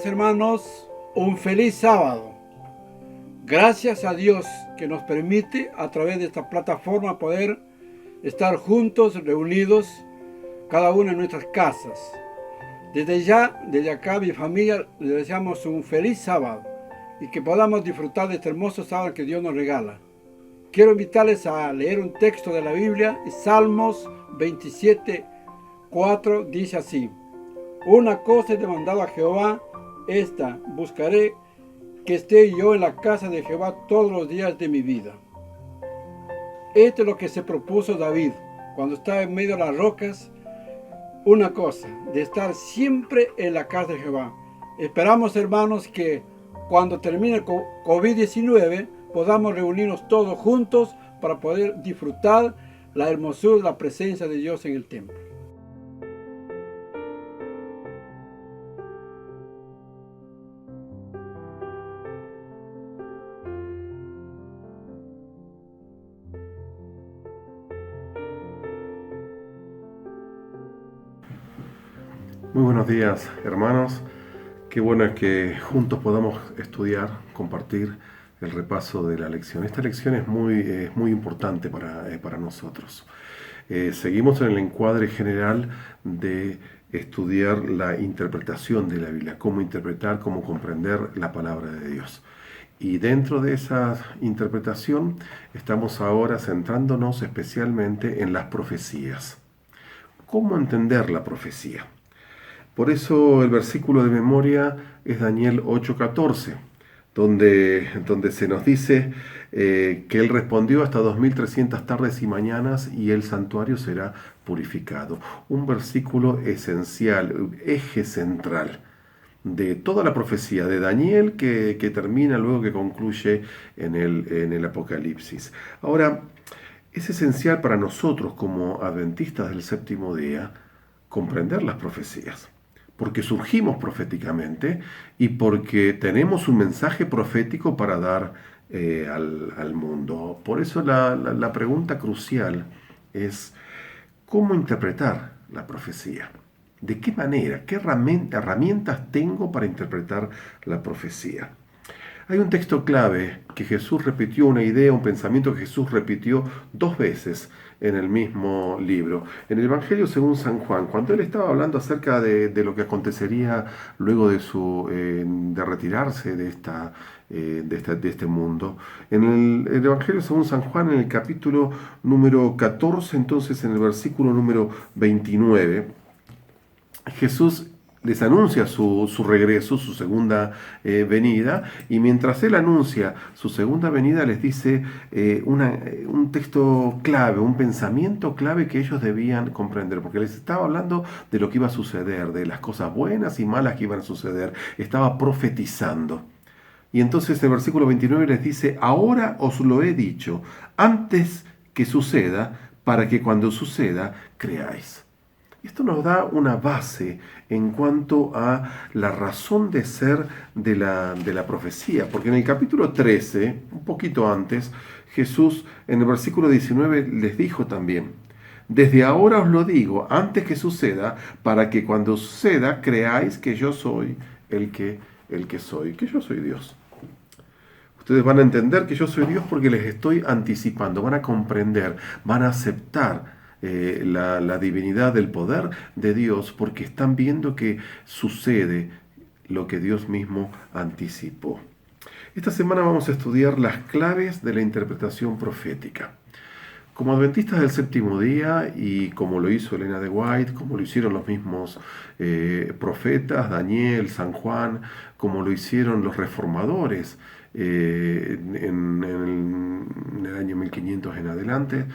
hermanos, un feliz sábado. Gracias a Dios que nos permite a través de esta plataforma poder estar juntos, reunidos, cada uno en nuestras casas. Desde acá, mi familia, le deseamos un feliz sábado y que podamos disfrutar de este hermoso sábado que Dios nos regala. Quiero invitarles a leer un texto de la Biblia, Salmos 27:4, dice así: Una cosa he demandado a Jehová, esta buscaré, que esté yo en la casa de Jehová todos los días de mi vida. Esto es lo que se propuso David cuando estaba en medio de las rocas. Una cosa, de estar siempre en la casa de Jehová. Esperamos, hermanos, que cuando termine el COVID-19 podamos reunirnos todos juntos para poder disfrutar la hermosura de la presencia de Dios en el templo. Muy buenos días, hermanos. Qué bueno es que juntos podamos estudiar, compartir el repaso de la lección. Esta lección es muy importante para nosotros. Seguimos en el encuadre general de estudiar la interpretación de la Biblia, cómo interpretar, cómo comprender la palabra de Dios. Y dentro de esa interpretación estamos ahora centrándonos especialmente en las profecías. ¿Cómo entender la profecía? Por eso el versículo de memoria es Daniel 8:14, donde se nos dice que él respondió: hasta 2300 tardes y mañanas y el santuario será purificado. Un versículo esencial, eje central de toda la profecía de Daniel que termina luego, que concluye en el Apocalipsis. Ahora, es esencial para nosotros como adventistas del séptimo día comprender las profecías, porque surgimos proféticamente y porque tenemos un mensaje profético para dar al mundo. Por eso la pregunta crucial es: ¿cómo interpretar la profecía? ¿De qué manera? ¿Qué herramientas tengo para interpretar la profecía? Hay un texto clave que Jesús repitió, una idea, un pensamiento que Jesús repitió 2 veces en el mismo libro. En el Evangelio según San Juan, cuando él estaba hablando acerca de lo que acontecería luego de retirarse de este mundo. En el Evangelio según San Juan, en el capítulo número 14, entonces en el versículo número 29, Jesús les anuncia su regreso, su segunda venida, y mientras él anuncia su segunda venida les dice un texto clave, un pensamiento clave que ellos debían comprender, porque les estaba hablando de lo que iba a suceder, de las cosas buenas y malas que iban a suceder, estaba profetizando. Y entonces el versículo 29 les dice: ahora os lo he dicho antes que suceda, para que cuando suceda creáis. Esto nos da una base en cuanto a la razón de ser de la profecía, porque en el capítulo 13, un poquito antes, Jesús en el versículo 19 les dijo también: desde ahora os lo digo, antes que suceda, para que cuando suceda creáis que yo soy el que soy, que yo soy Dios. Ustedes van a entender que yo soy Dios porque les estoy anticipando, van a comprender, van a aceptar la divinidad del poder de Dios, porque están viendo que sucede lo que Dios mismo anticipó. Esta semana vamos a estudiar las claves de la interpretación profética. Como adventistas del séptimo día, y como lo hizo Elena de White, como lo hicieron los mismos profetas, Daniel, San Juan, como lo hicieron los reformadores en el año 1500 en adelante,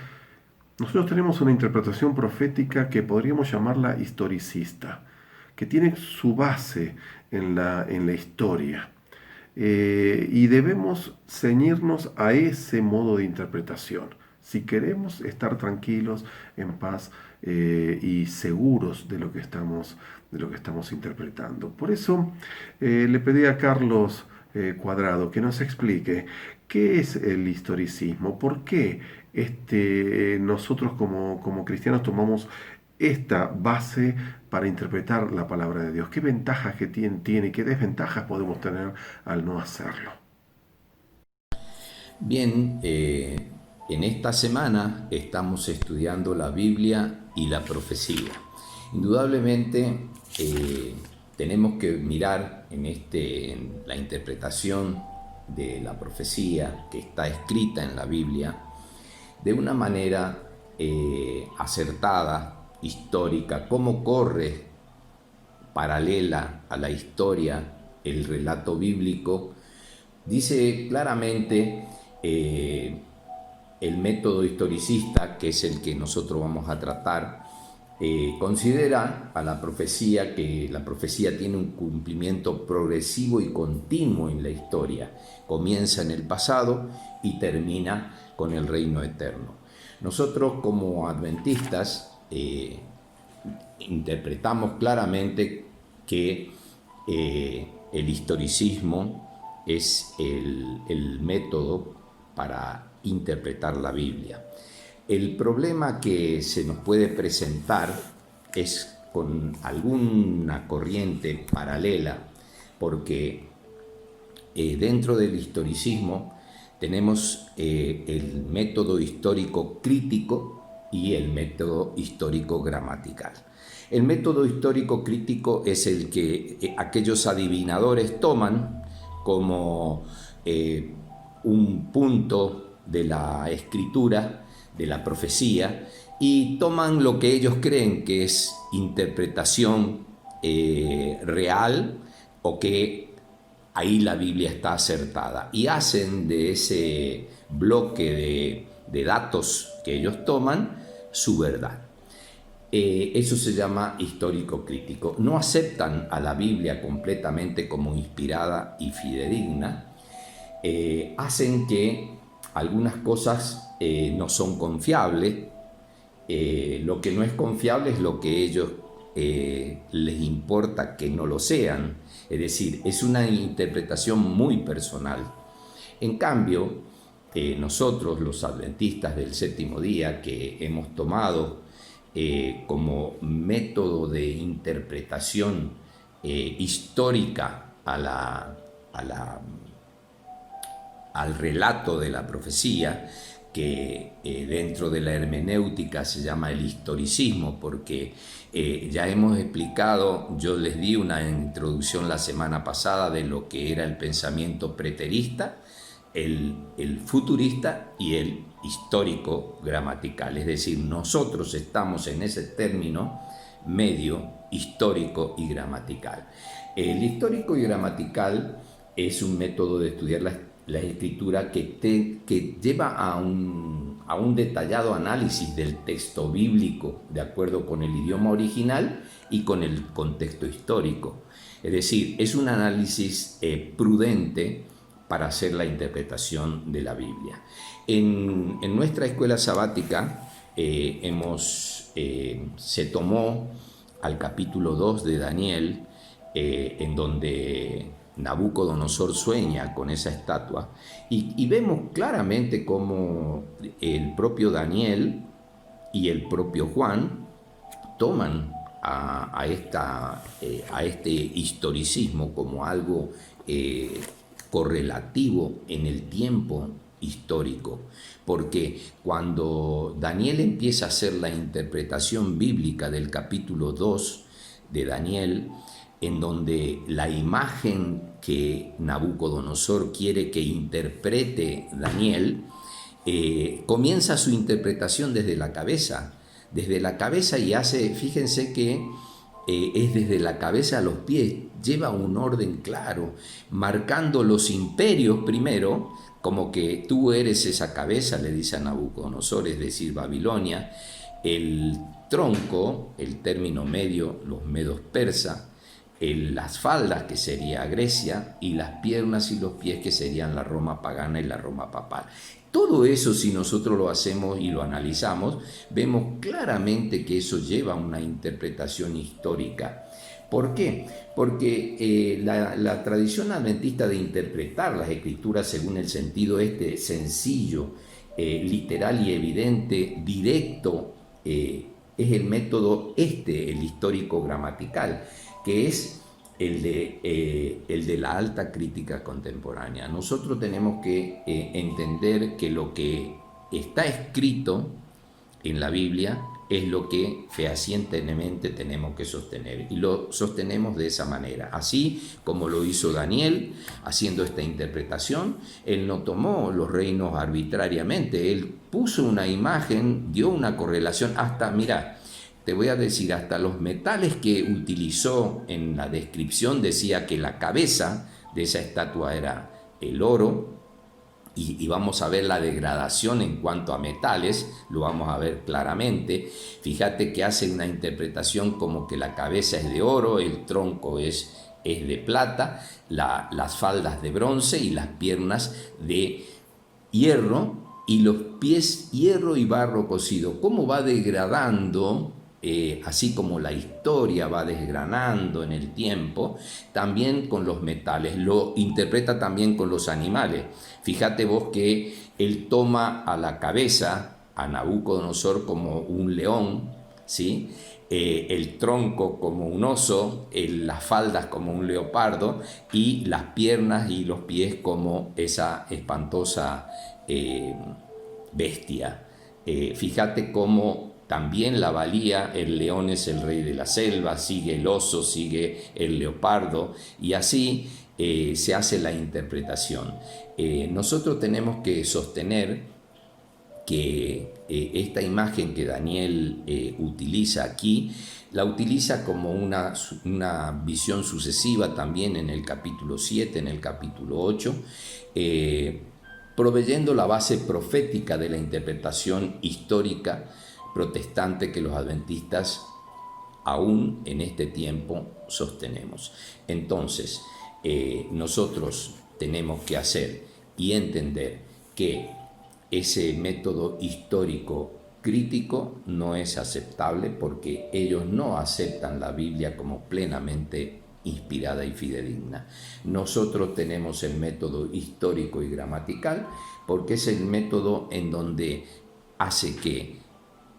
nosotros tenemos una interpretación profética que podríamos llamarla historicista, que tiene su base en la historia. Y debemos ceñirnos a ese modo de interpretación si queremos estar tranquilos, en paz y seguros de lo que estamos interpretando. Por eso le pedí a Carlos Cuadrado que nos explique qué es el historicismo, por qué nosotros como cristianos tomamos esta base para interpretar la palabra de Dios? ¿Qué ventajas que tiene, qué desventajas podemos tener al no hacerlo? Bien, en esta semana estamos estudiando la Biblia y la profecía. Indudablemente tenemos que mirar en la interpretación de la profecía que está escrita en la Biblia de una manera acertada, histórica, cómo corre paralela a la historia el relato bíblico. Dice claramente el método historicista, que es el que nosotros vamos a tratar, considera a la profecía que la profecía tiene un cumplimiento progresivo y continuo en la historia. Comienza en el pasado y termina con el reino eterno. Nosotros como adventistas interpretamos claramente que el historicismo es el método para interpretar la Biblia. El problema que se nos puede presentar es con alguna corriente paralela, porque dentro del historicismo tenemos el método histórico crítico y el método histórico gramatical. El método histórico crítico es el que aquellos adivinadores toman como un punto de la escritura, de la profecía, y toman lo que ellos creen que es interpretación real, o que ahí la Biblia está acertada, y hacen de ese bloque de datos que ellos toman su verdad. Eso se llama histórico crítico. No aceptan a la Biblia completamente como inspirada y fidedigna. Hacen que algunas cosas no son confiables. Lo que no es confiable es lo que ellos les importa que no lo sean. Es decir, es una interpretación muy personal. En cambio, nosotros los adventistas del séptimo día, que hemos tomado como método de interpretación histórica al relato de la profecía, que dentro de la hermenéutica se llama el historicismo, porque ya hemos explicado, yo les di una introducción la semana pasada de lo que era el pensamiento preterista, el futurista y el histórico gramatical. Es decir, nosotros estamos en ese término medio, histórico y gramatical. El histórico y gramatical es un método de estudiar la escritura que lleva a un detallado análisis del texto bíblico de acuerdo con el idioma original y con el contexto histórico. Es decir, es un análisis prudente para hacer la interpretación de la Biblia. En nuestra escuela sabática se tomó al capítulo 2 de Daniel, en donde Nabucodonosor sueña con esa estatua, y vemos claramente cómo el propio Daniel y el propio Juan toman a este historicismo como algo correlativo en el tiempo histórico, porque cuando Daniel empieza a hacer la interpretación bíblica del capítulo 2 de Daniel, en donde la imagen que Nabucodonosor quiere que interprete Daniel, comienza su interpretación desde la cabeza, y hace, fíjense que es desde la cabeza a los pies, lleva un orden claro, marcando los imperios primero, como que tú eres esa cabeza, le dice a Nabucodonosor, es decir, Babilonia, el tronco, el término medio, los medos persas, las faldas, que sería Grecia, y las piernas y los pies, que serían la Roma pagana y la Roma papal. Todo eso, si nosotros lo hacemos y lo analizamos, vemos claramente que eso lleva a una interpretación histórica. ¿Por qué? Porque la tradición adventista de interpretar las escrituras según el sentido sencillo, literal y evidente, directo, es el método el histórico gramatical, que es el de la alta crítica contemporánea. Nosotros tenemos que entender que lo que está escrito en la Biblia es lo que fehacientemente tenemos que sostener, y lo sostenemos de esa manera, así como lo hizo Daniel haciendo esta interpretación. Él no tomó los reinos arbitrariamente, él puso una imagen, dio una correlación, hasta, mira, te voy a decir, hasta los metales que utilizó en la descripción decía que la cabeza de esa estatua era el oro, y vamos a ver la degradación en cuanto a metales, lo vamos a ver claramente. Fíjate que hace una interpretación como que la cabeza es de oro, el tronco es de plata, las faldas de bronce y las piernas de hierro, y los pies hierro y barro cocido. ¿Cómo va degradando? Así como la historia va desgranando en el tiempo, también con los metales, lo interpreta también con los animales. Fíjate vos que él toma a la cabeza, a Nabucodonosor, como un león, ¿sí? El tronco como un oso, las faldas como un leopardo, y las piernas y los pies como esa espantosa bestia. Fíjate cómo también la valía, el león es el rey de la selva, sigue el oso, sigue el leopardo, y así se hace la interpretación. Nosotros tenemos que sostener que esta imagen que Daniel utiliza aquí, la utiliza como una visión sucesiva también en el capítulo 7, en el capítulo 8, proveyendo la base profética de la interpretación histórica protestante que los adventistas aún en este tiempo sostenemos. Entonces, nosotros tenemos que hacer y entender que ese método histórico crítico no es aceptable, porque ellos no aceptan la Biblia como plenamente inspirada y fidedigna. Nosotros tenemos el método histórico y gramatical, porque es el método en donde hace que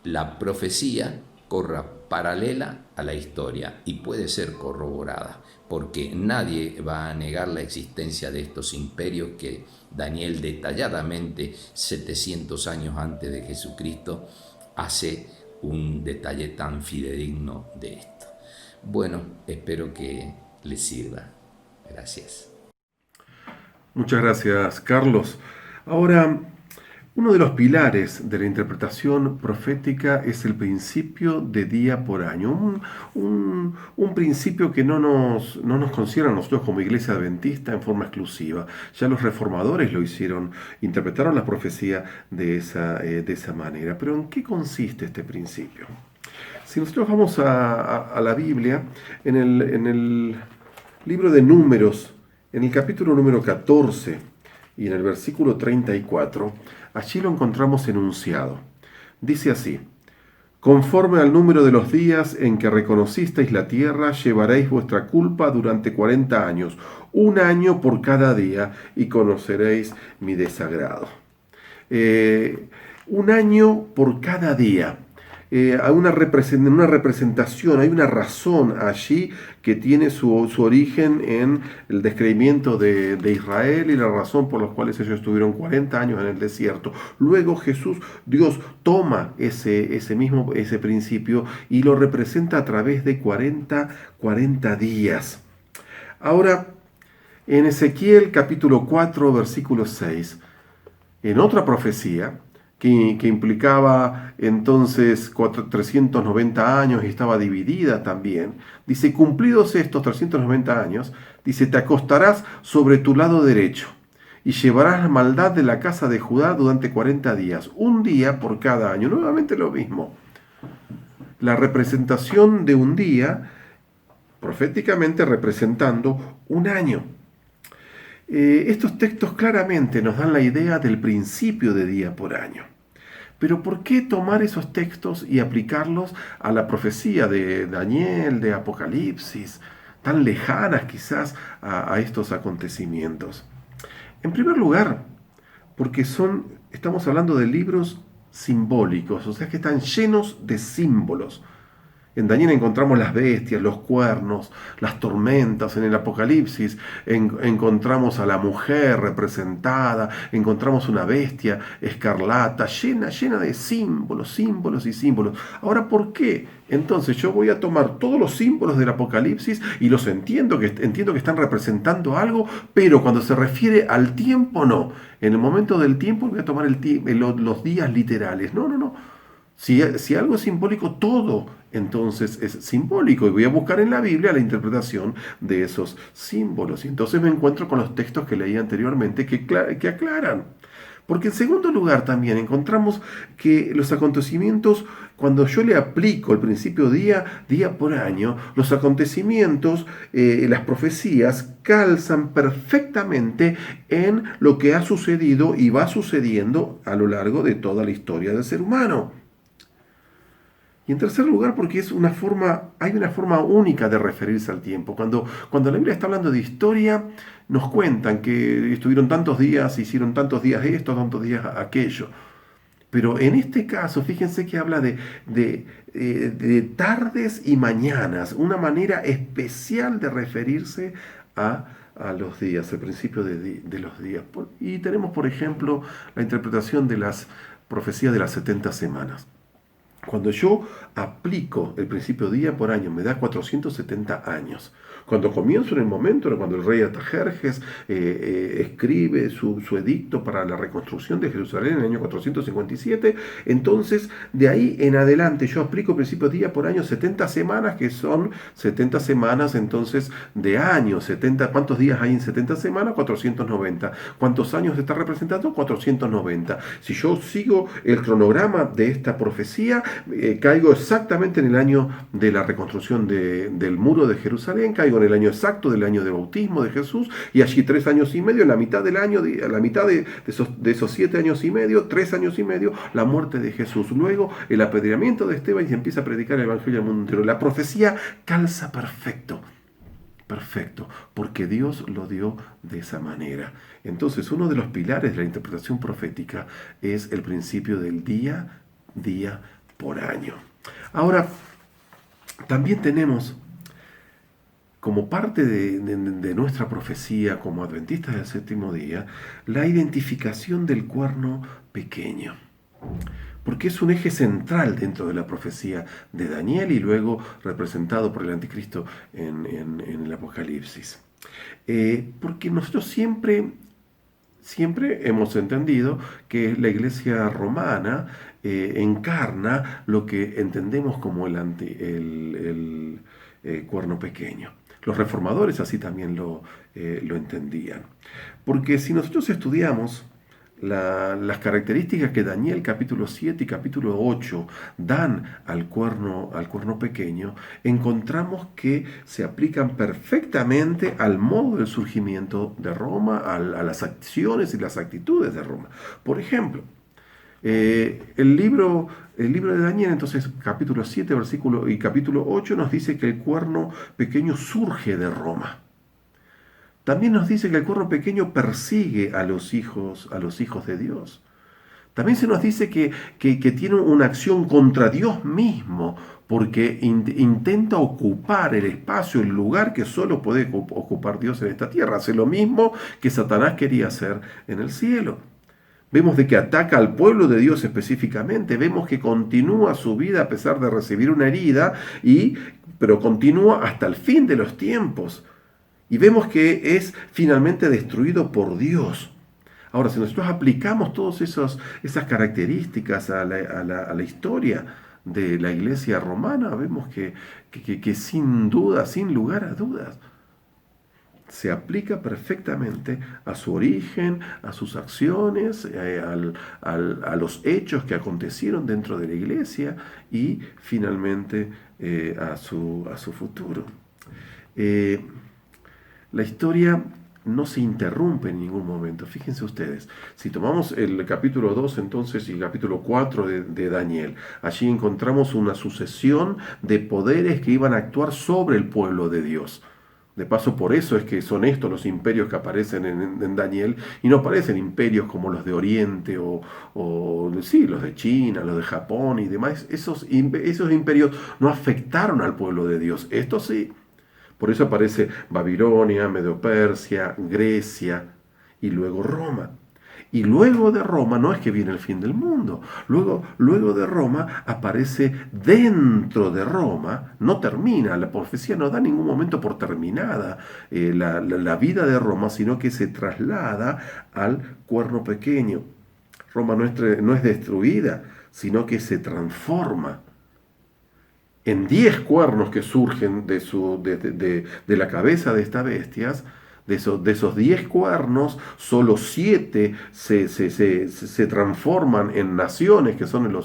la profecía corra paralela a la historia y puede ser corroborada, porque nadie va a negar la existencia de estos imperios que Daniel detalladamente 700 años antes de Jesucristo hace un detalle tan fidedigno de esto. Bueno, espero que les sirva. Gracias. Muchas gracias, Carlos. Ahora, uno de los pilares de la interpretación profética es el principio de día por año, un principio que no nos concierne a nosotros como iglesia adventista en forma exclusiva. Ya los reformadores lo hicieron, interpretaron la profecía de esa manera. Pero ¿en qué consiste este principio? Si nosotros vamos a la Biblia, en el libro de Números, en el capítulo número 14 y en el versículo 34, allí lo encontramos enunciado. Dice así: conforme al número de los días en que reconocisteis la tierra, llevaréis vuestra culpa durante 40 años, un año por cada día, y conoceréis mi desagrado. Un año por cada día. Hay una representación, hay una razón allí que tiene su origen en el descreimiento de Israel y la razón por la cual ellos estuvieron 40 años en el desierto. Luego Dios toma ese principio y lo representa a través de 40 días. Ahora, en Ezequiel capítulo 4, versículo 6, en otra profecía, que implicaba entonces 390 años y estaba dividida también. Dice, cumplidos estos 390 años, dice, te acostarás sobre tu lado derecho y llevarás la maldad de la casa de Judá durante 40 días, un día por cada año. Nuevamente lo mismo. La representación de un día, proféticamente representando un año. Estos textos claramente nos dan la idea del principio de día por año. Pero ¿por qué tomar esos textos y aplicarlos a la profecía de Daniel, de Apocalipsis, tan lejanas quizás a estos acontecimientos? En primer lugar, porque estamos hablando de libros simbólicos, o sea que están llenos de símbolos. En Daniel encontramos las bestias, los cuernos, las tormentas. En el Apocalipsis encontramos a la mujer representada, encontramos una bestia escarlata, llena de símbolos, símbolos y símbolos. Ahora, ¿por qué? Entonces yo voy a tomar todos los símbolos del Apocalipsis y los entiendo que están representando algo, pero cuando se refiere al tiempo, no. En el momento del tiempo voy a tomar los días literales. No. Si algo es simbólico, todo entonces es simbólico. Y voy a buscar en la Biblia la interpretación de esos símbolos. Y entonces me encuentro con los textos que leí anteriormente que aclaran. Porque en segundo lugar también encontramos que los acontecimientos, cuando yo le aplico el principio día por año, los acontecimientos, las profecías calzan perfectamente en lo que ha sucedido y va sucediendo a lo largo de toda la historia del ser humano. Y en tercer lugar, porque hay una forma única de referirse al tiempo. Cuando la Biblia está hablando de historia, nos cuentan que estuvieron tantos días, hicieron tantos días esto, tantos días aquello. Pero en este caso, fíjense que habla de tardes y mañanas, una manera especial de referirse a los días, el principio de los días. Y tenemos, por ejemplo, la interpretación de las profecías de las 70 semanas. Cuando yo aplico el principio día por año, me da 470 años. Cuando comienzo en el momento, cuando el rey Artajerjes escribe su edicto para la reconstrucción de Jerusalén en el año 457, entonces de ahí en adelante yo aplico el principio día por año 70 semanas, que son 70 semanas entonces de años. 70, ¿cuántos días hay en 70 semanas? 490. ¿Cuántos años está representando? 490. Si yo sigo el cronograma de esta profecía, caigo exactamente en el año de la reconstrucción del muro de Jerusalén, caigo en el año exacto del año de bautismo de Jesús, y allí 3 años y medio, en la mitad del año, a la mitad de esos 7 años y medio, 3 años y medio, la muerte de Jesús. Luego el apedreamiento de Esteban y se empieza a predicar el evangelio al mundo entero. La profecía calza perfecto, porque Dios lo dio de esa manera. Entonces, uno de los pilares de la interpretación profética es el principio del día por año. Ahora, también tenemos, como parte de nuestra profecía como adventistas del séptimo día, la identificación del cuerno pequeño, porque es un eje central dentro de la profecía de Daniel y luego representado por el anticristo en el Apocalipsis. Porque nosotros siempre hemos entendido que la Iglesia romana encarna lo que entendemos como el cuerno pequeño. Los reformadores así también lo entendían. Porque si nosotros estudiamos las características que Daniel capítulo 7 y capítulo 8 dan al cuerno pequeño, encontramos que se aplican perfectamente al modo del surgimiento de Roma, a las acciones y las actitudes de Roma. Por ejemplo, el libro de Daniel, entonces capítulo 7 versículo y capítulo 8 nos dice que el cuerno pequeño surge de Roma. También nos dice que el cuerno pequeño persigue a los hijos de Dios. También se nos dice que tiene una acción contra Dios mismo, porque intenta ocupar el espacio, el lugar que solo puede ocupar Dios en esta tierra. Hace lo mismo que Satanás quería hacer en el cielo. Vemos de que ataca al pueblo de Dios específicamente. Vemos que continúa su vida a pesar de recibir una herida, pero continúa hasta el fin de los tiempos. Y vemos que es finalmente destruido por Dios. Ahora, si nosotros aplicamos todas esas características a la historia de la iglesia romana, vemos que sin duda, sin lugar a dudas, se aplica perfectamente a su origen, a sus acciones, a los hechos que acontecieron dentro de la iglesia y finalmente a su futuro. La historia no se interrumpe en ningún momento. Fíjense ustedes, si tomamos el capítulo 2 entonces y el capítulo 4 de Daniel, allí encontramos una sucesión de poderes que iban a actuar sobre el pueblo de Dios. De paso, por eso es que son estos los imperios que aparecen en Daniel, y no aparecen imperios como los de Oriente sí, los de China, los de Japón y demás. Esos imperios no afectaron al pueblo de Dios. Estos sí. Por eso aparece Babilonia, Medo-Persia, Grecia y luego Roma. Y luego de Roma no es que viene el fin del mundo. Luego de Roma aparece dentro de Roma, no termina, la profecía no da ningún momento por terminada la vida de Roma, sino que se traslada al cuerno pequeño. Roma no es destruida, sino que se transforma en 10 cuernos que surgen de la cabeza de estas bestias. De esos 10 cuernos, solo 7 se transforman en naciones, que son el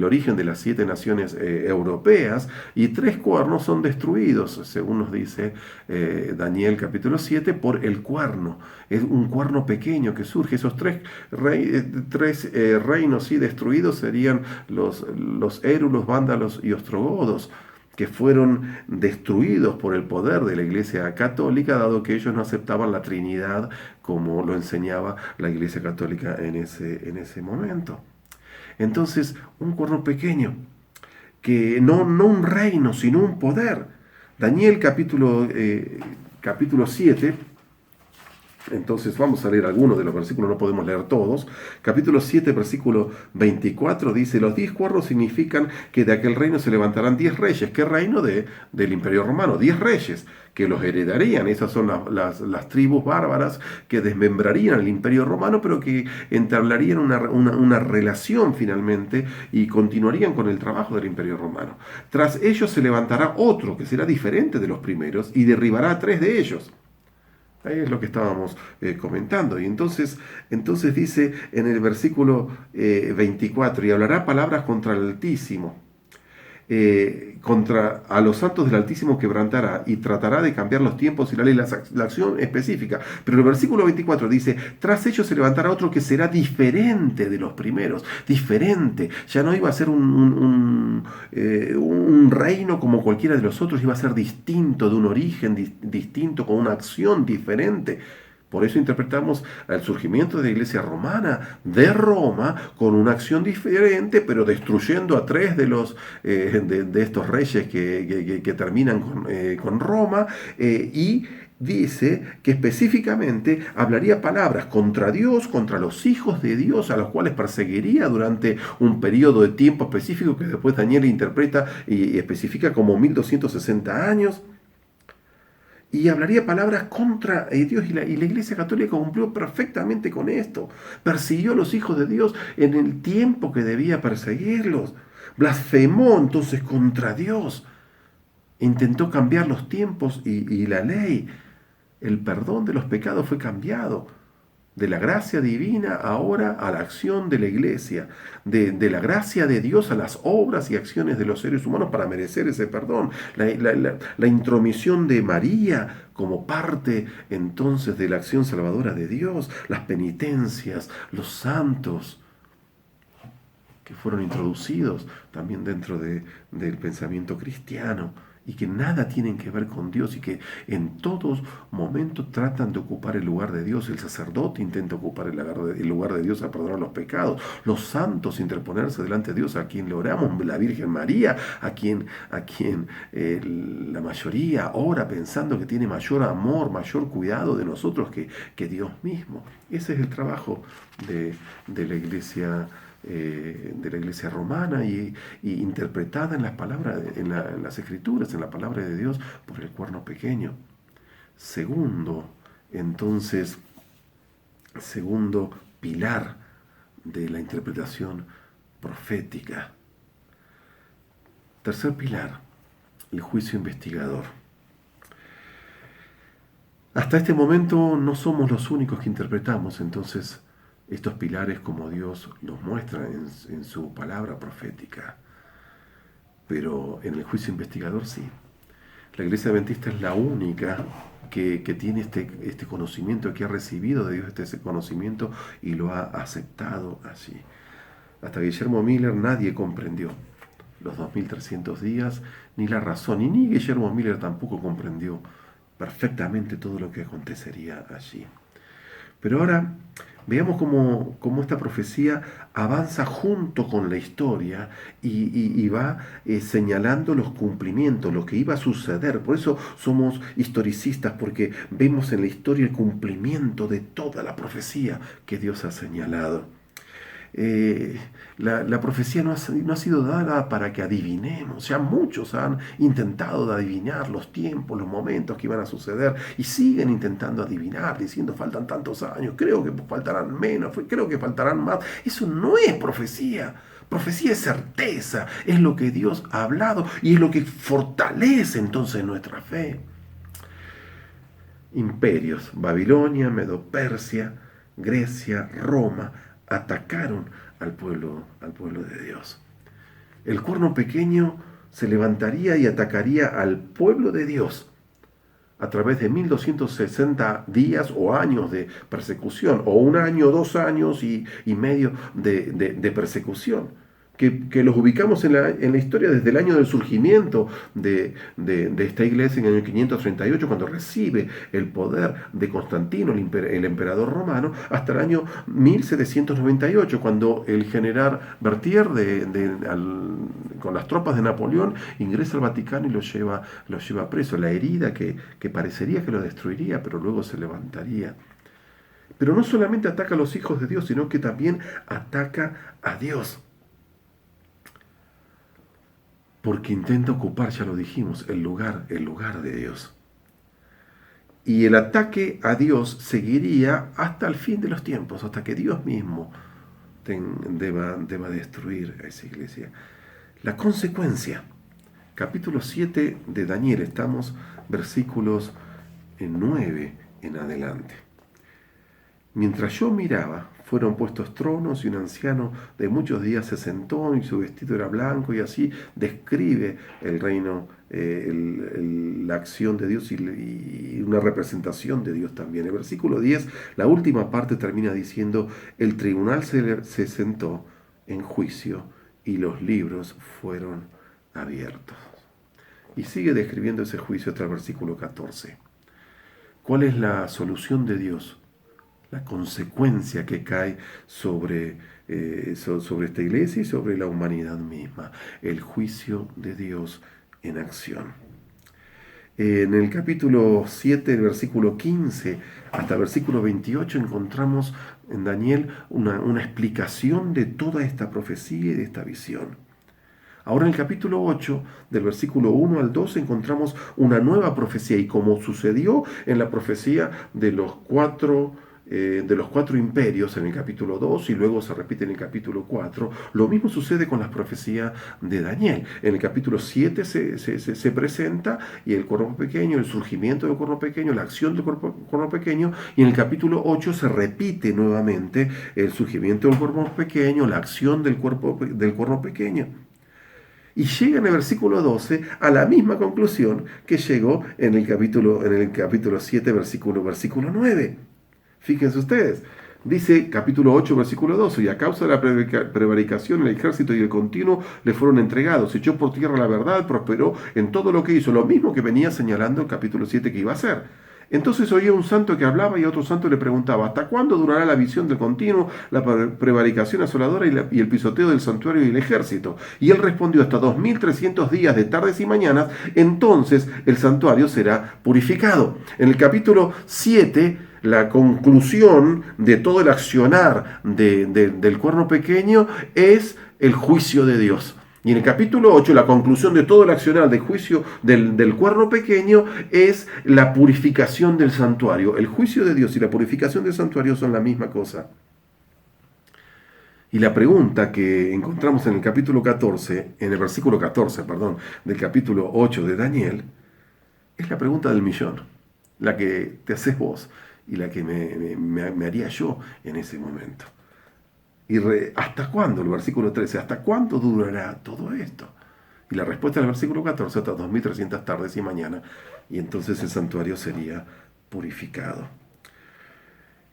origen de las 7 naciones europeas, y 3 cuernos son destruidos, según nos dice Daniel capítulo 7, por el cuerno. Es un cuerno pequeño que surge. Esos tres reinos sí, destruidos serían los érulos, vándalos y ostrogodos, que fueron destruidos por el poder de la Iglesia Católica, dado que ellos no aceptaban la Trinidad como lo enseñaba la Iglesia Católica en ese momento. Entonces, un cuerno pequeño, que no un reino, sino un poder. Daniel capítulo 7. Entonces vamos a leer algunos de los versículos, no podemos leer todos. Capítulo 7, versículo 24 dice: los 10 cuernos significan que de aquel reino se levantarán 10 reyes. ¿Qué reino? Del Imperio Romano. 10 reyes que los heredarían. Esas son las tribus bárbaras que desmembrarían el Imperio Romano, pero que entablarían una relación finalmente y continuarían con el trabajo del Imperio Romano. Tras ellos se levantará otro que será diferente de los primeros y derribará a 3 de ellos. Ahí es lo que estábamos comentando. Y entonces dice en el versículo 24, y hablará palabras contra el Altísimo, contra a los santos del Altísimo quebrantará, y tratará de cambiar los tiempos y la ley, la acción específica. Pero el versículo 24 dice: tras ellos se levantará otro que será diferente de los primeros. Diferente. Ya no iba a ser un reino como cualquiera de los otros, iba a ser distinto, de un origen distinto, con una acción diferente. Por eso interpretamos el surgimiento de la iglesia romana, de Roma, con una acción diferente, pero destruyendo a 3 de estos reyes que terminan con Roma, y dice que específicamente hablaría palabras contra Dios, contra los hijos de Dios, a los cuales perseguiría durante un periodo de tiempo específico que después Daniel interpreta y especifica como 1260 años. Y hablaría palabras contra Dios, y la Iglesia Católica cumplió perfectamente con esto. Persiguió a los hijos de Dios en el tiempo que debía perseguirlos. Blasfemó entonces contra Dios. Intentó cambiar los tiempos y la ley. El perdón de los pecados fue cambiado. De la gracia divina ahora a la acción de la iglesia, de la gracia de Dios a las obras y acciones de los seres humanos para merecer ese perdón. La intromisión de María como parte entonces de la acción salvadora de Dios, las penitencias, los santos que fueron introducidos también dentro del pensamiento cristiano, y que nada tienen que ver con Dios, y que en todos momentos tratan de ocupar el lugar de Dios. El sacerdote intenta ocupar el lugar de Dios a perdonar los pecados. Los santos interponerse delante de Dios, a quien le oramos, la Virgen María, a quien la mayoría ora pensando que tiene mayor amor, mayor cuidado de nosotros que Dios mismo. Ese es el trabajo de la Iglesia romana, y interpretada en las palabras, en las escrituras, en la palabra de Dios, por el cuerno pequeño. Segundo pilar de la interpretación profética. Tercer pilar, el juicio investigador. Hasta este momento no somos los únicos que interpretamos entonces estos pilares como Dios los muestra en su palabra profética. Pero en el juicio investigador sí. La Iglesia Adventista es la única que tiene este conocimiento, que ha recibido de Dios ese conocimiento y lo ha aceptado así. Hasta Guillermo Miller nadie comprendió los 2300 días, ni la razón, y ni Guillermo Miller tampoco comprendió perfectamente todo lo que acontecería allí. Pero ahora veamos cómo esta profecía avanza junto con la historia y va señalando los cumplimientos, lo que iba a suceder. Por eso somos historicistas, porque vemos en la historia el cumplimiento de toda la profecía que Dios ha señalado. La profecía no ha sido dada para que adivinemos. Ya muchos han intentado adivinar los tiempos, los momentos que iban a suceder y siguen intentando adivinar, diciendo faltan tantos años, creo que faltarán menos, creo que faltarán más. Eso no es profecía. Profecía es certeza, es lo que Dios ha hablado y es lo que fortalece entonces nuestra fe. Imperios, Babilonia, Medo-Persia, Grecia, Roma, atacaron al pueblo de Dios. El cuerno pequeño se levantaría y atacaría al pueblo de Dios a través de 1260 días o años de persecución, o 1 año, 2 años y medio de persecución. Que los ubicamos en la historia desde el año del surgimiento de esta iglesia en el año 538, cuando recibe el poder de Constantino, el emperador romano, hasta el año 1798, cuando el general Berthier, con las tropas de Napoleón, ingresa al Vaticano y lo lleva preso. La herida que parecería que lo destruiría, pero luego se levantaría. Pero no solamente ataca a los hijos de Dios, sino que también ataca a Dios. Porque intenta ocupar, ya lo dijimos, el lugar de Dios. Y el ataque a Dios seguiría hasta el fin de los tiempos, hasta que Dios mismo deba destruir a esa iglesia. La consecuencia, capítulo 7 de Daniel, estamos versículos 9 en adelante. Mientras yo miraba, fueron puestos tronos y un anciano de muchos días se sentó y su vestido era blanco, y así describe el reino, la acción de Dios y una representación de Dios también. El versículo 10, la última parte termina diciendo: el tribunal se sentó en juicio y los libros fueron abiertos. Y sigue describiendo ese juicio hasta el versículo 14. ¿Cuál es la solución de Dios? La consecuencia que cae sobre esta iglesia y sobre la humanidad misma. El juicio de Dios en acción. En el capítulo 7, el versículo 15 hasta el versículo 28, encontramos en Daniel una explicación de toda esta profecía y de esta visión. Ahora en el capítulo 8, del versículo 1 al 12, encontramos una nueva profecía, y como sucedió en la profecía de los cuatro imperios en el capítulo 2 y luego se repite en el capítulo 4, lo mismo sucede con las profecías de Daniel. En el capítulo 7 se presenta y el cuerno pequeño, el surgimiento del cuerno pequeño, la acción del cuerno pequeño, y en el capítulo 8 se repite nuevamente el surgimiento del cuerno pequeño, la acción del cuerno pequeño. Y llega en el versículo 12 a la misma conclusión que llegó en el capítulo 7, versículo 9. Fíjense ustedes, dice capítulo 8, versículo 12: y a causa de la prevaricación, el ejército y el continuo le fueron entregados, echó por tierra la verdad, prosperó en todo lo que hizo, lo mismo que venía señalando el capítulo 7 que iba a hacer. Entonces oía un santo que hablaba y a otro santo le preguntaba: ¿hasta cuándo durará la visión del continuo, la prevaricación asoladora y el pisoteo del santuario y el ejército? Y él respondió: hasta 2300 días de tardes y mañanas, entonces el santuario será purificado. En el capítulo 7, la conclusión de todo el accionar del cuerno pequeño es el juicio de Dios. Y en el capítulo 8, la conclusión de todo el accionar del juicio del cuerno pequeño es la purificación del santuario. El juicio de Dios y la purificación del santuario son la misma cosa. Y la pregunta que encontramos en el capítulo 14, en el versículo 14, del capítulo 8 de Daniel, es la pregunta del millón, la que te haces vos y la que me haría yo en ese momento. Y ¿hasta cuándo? El versículo 13, ¿hasta cuándo durará todo esto? Y la respuesta del versículo 14, hasta 2300 tardes y mañana, y entonces el santuario sería purificado.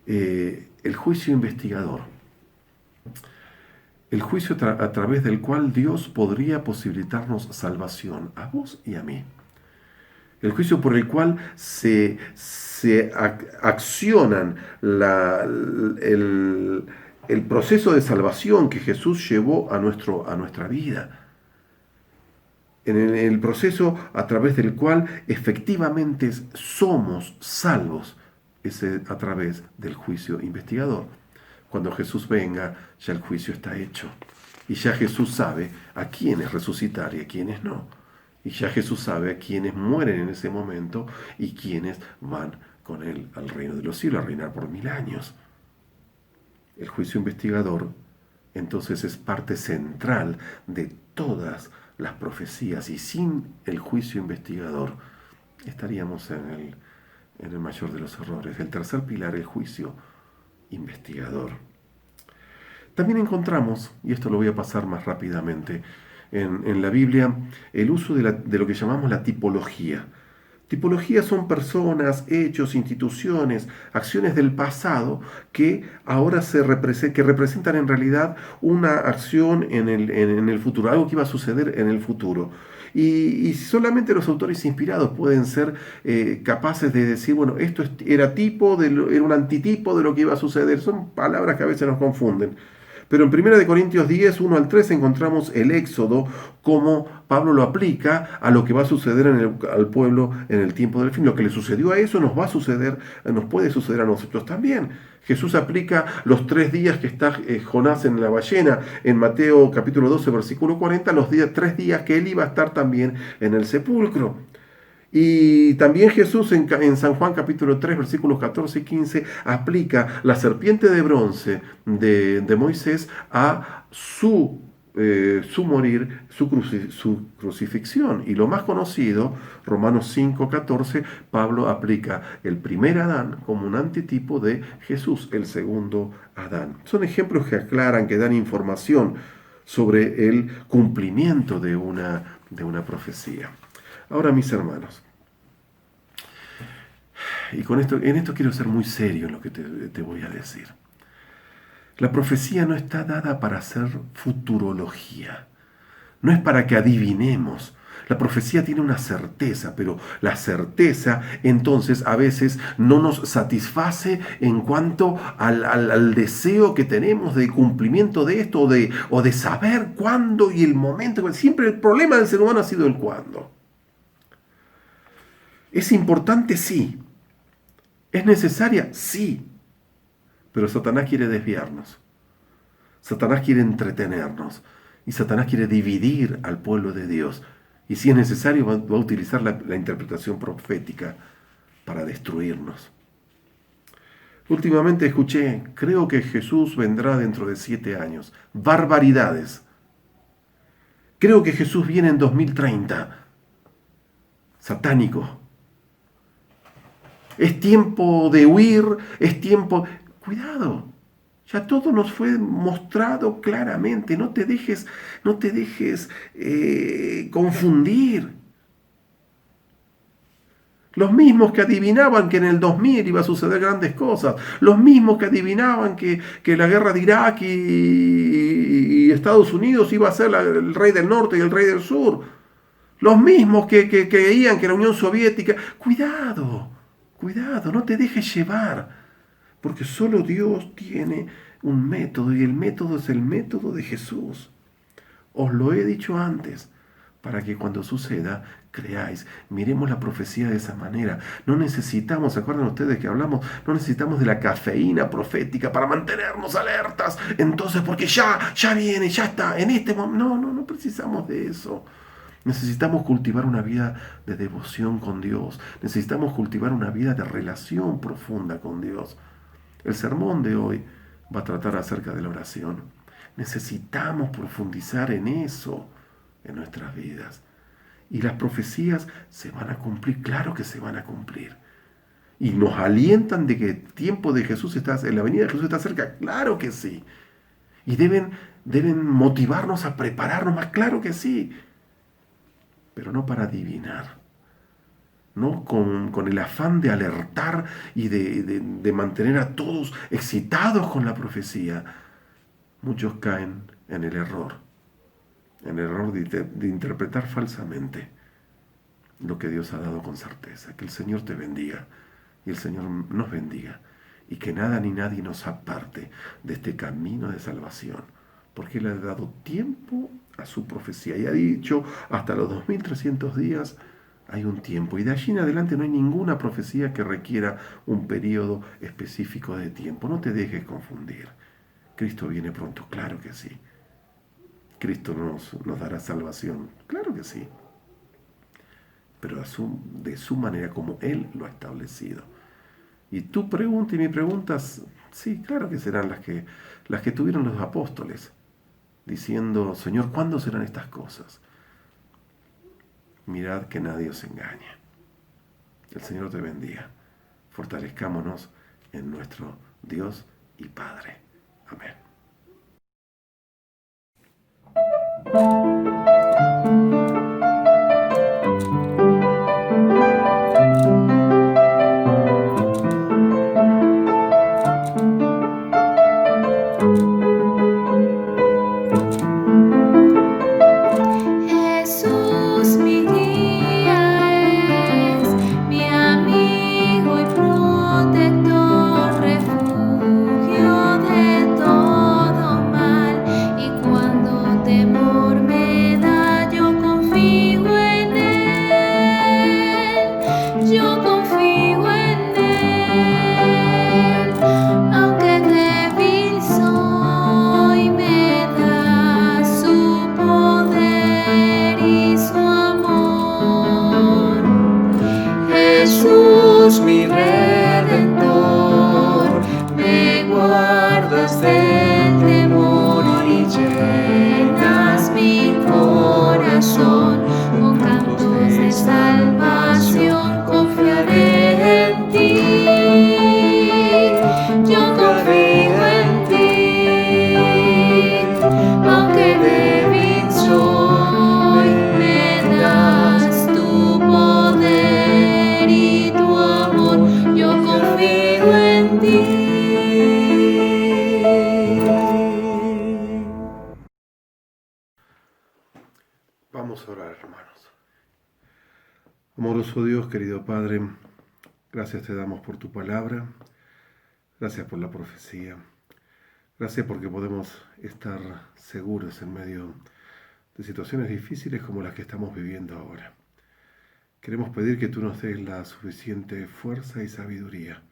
El juicio investigador. El juicio a través del cual Dios podría posibilitarnos salvación, a vos y a mí. el juicio por el cual se accionan el proceso de salvación que Jesús llevó a nuestra vida. En el proceso a través del cual efectivamente somos salvos, es a través del juicio investigador. Cuando Jesús venga, ya el juicio está hecho. Y ya Jesús sabe a quiénes resucitar y a quiénes no. Y ya Jesús sabe a quiénes mueren en ese momento y quiénes van con Él al reino de los cielos a reinar por 1000 años. El juicio investigador, entonces, es parte central de todas las profecías. Y sin el juicio investigador estaríamos en el mayor de los errores. El tercer pilar, el juicio investigador. También encontramos, y esto lo voy a pasar más rápidamente, en la Biblia, el uso de lo que llamamos la tipología. Tipologías son personas, hechos, instituciones, acciones del pasado que ahora que representan en realidad una acción en el futuro, algo que iba a suceder en el futuro. Y solamente los autores inspirados pueden ser capaces de decir, bueno, esto era un antitipo de lo que iba a suceder. Son palabras que a veces nos confunden. Pero en 1 Corintios 10, 1 al 3 encontramos el Éxodo, como Pablo lo aplica a lo que va a suceder al pueblo en el tiempo del fin. Lo que le sucedió a eso nos puede suceder a nosotros también. Jesús aplica los 3 días que está Jonás en la ballena en Mateo capítulo 12, versículo 40, los 3 días que él iba a estar también en el sepulcro. Y también Jesús en San Juan capítulo 3 versículos 14 y 15 aplica la serpiente de bronce de Moisés a su morir, su crucifixión. Y lo más conocido, Romanos 5, 14, Pablo aplica el primer Adán como un antitipo de Jesús, el segundo Adán. Son ejemplos que aclaran, que dan información sobre el cumplimiento de una profecía. Ahora, mis hermanos, y en esto quiero ser muy serio en lo que te voy a decir. La profecía no está dada para hacer futurología, no es para que adivinemos. La profecía tiene una certeza, pero la certeza entonces a veces no nos satisface en cuanto al deseo que tenemos de cumplimiento de esto o de saber cuándo y el momento. Siempre el problema del ser humano ha sido el cuándo. ¿Es importante? Sí. ¿Es necesaria? Sí. Pero Satanás quiere desviarnos. Satanás quiere entretenernos. Y Satanás quiere dividir al pueblo de Dios. Y si es necesario, va a utilizar la interpretación profética para destruirnos. Últimamente escuché, creo que Jesús vendrá dentro de 7 años. Barbaridades. Creo que Jesús viene en 2030. Satánico. Es tiempo de huir, es tiempo... Cuidado, ya todo nos fue mostrado claramente, no te dejes confundir. Los mismos que adivinaban que en el 2000 iba a suceder grandes cosas, los mismos que adivinaban que la guerra de Irak y Estados Unidos iba a ser el rey del norte y el rey del sur, los mismos que creían que la Unión Soviética... Cuidado, no te dejes llevar, porque solo Dios tiene un método y el método es el método de Jesús. Os lo he dicho antes, para que cuando suceda creáis. Miremos la profecía de esa manera. No necesitamos, ¿se acuerdan ustedes que hablamos? No necesitamos de la cafeína profética para mantenernos alertas. Entonces, porque ya viene, ya está, en este momento. No precisamos de eso. Necesitamos cultivar una vida de devoción con Dios. Necesitamos cultivar una vida de relación profunda con Dios. El sermón de hoy va a tratar acerca de la oración. Necesitamos profundizar en eso en nuestras vidas. Y las profecías se van a cumplir, claro que se van a cumplir. Y nos alientan de que el tiempo de Jesús la venida de Jesús está cerca, claro que sí. Y deben motivarnos a prepararnos más, claro que sí. Pero no para adivinar, no con el afán de alertar y de mantener a todos excitados con la profecía. Muchos caen en el error de interpretar falsamente. lo que Dios ha dado con certeza. Que el Señor te bendiga y el Señor nos bendiga. Y que nada ni nadie nos aparte de este camino de salvación. Porque Él ha dado tiempo a su profecía y ha dicho hasta los 2300 días hay un tiempo. Y de allí en adelante no hay ninguna profecía que requiera un periodo específico de tiempo. No te dejes confundir. Cristo viene pronto, claro que sí. Cristo nos dará salvación, claro que sí. Pero de su manera como Él lo ha establecido. Y tu pregunta y mi pregunta, sí, claro que serán las que tuvieron los apóstoles, diciendo, Señor, ¿cuándo serán estas cosas? Mirad que nadie os engañe. El Señor te bendiga. Fortalezcámonos en nuestro Dios y Padre. Amén. Jesús mi guía es, mi amigo y protector, refugio de todo mal. Y cuando temor me da, yo confío en Él, yo confío en Él. Aunque débil soy, me da su poder y su amor. Jesús mi Redentor, me guardas del temor y llenas mi corazón con cantos de salvación. Confiaré en ti, yo confío en ti. Aunque débil soy, me das tu poder y tu amor. Yo confío en ti. Vamos a orar, hermanos. Amoroso Dios, querido Padre, gracias te damos por tu palabra, gracias por la profecía, gracias porque podemos estar seguros en medio de situaciones difíciles como las que estamos viviendo ahora. Queremos pedir que tú nos des la suficiente fuerza y sabiduría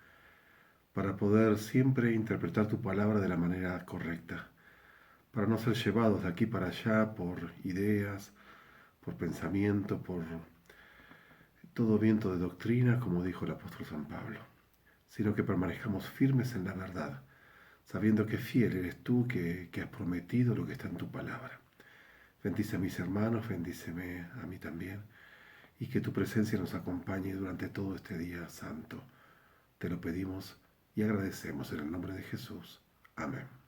para poder siempre interpretar tu palabra de la manera correcta, para no ser llevados de aquí para allá por ideas, por pensamiento, por todo viento de doctrina, como dijo el apóstol San Pablo, sino que permanezcamos firmes en la verdad, sabiendo que fiel eres tú, que has prometido lo que está en tu palabra. Bendice a mis hermanos, bendíceme a mí también, y que tu presencia nos acompañe durante todo este día santo. Te lo pedimos y agradecemos en el nombre de Jesús. Amén.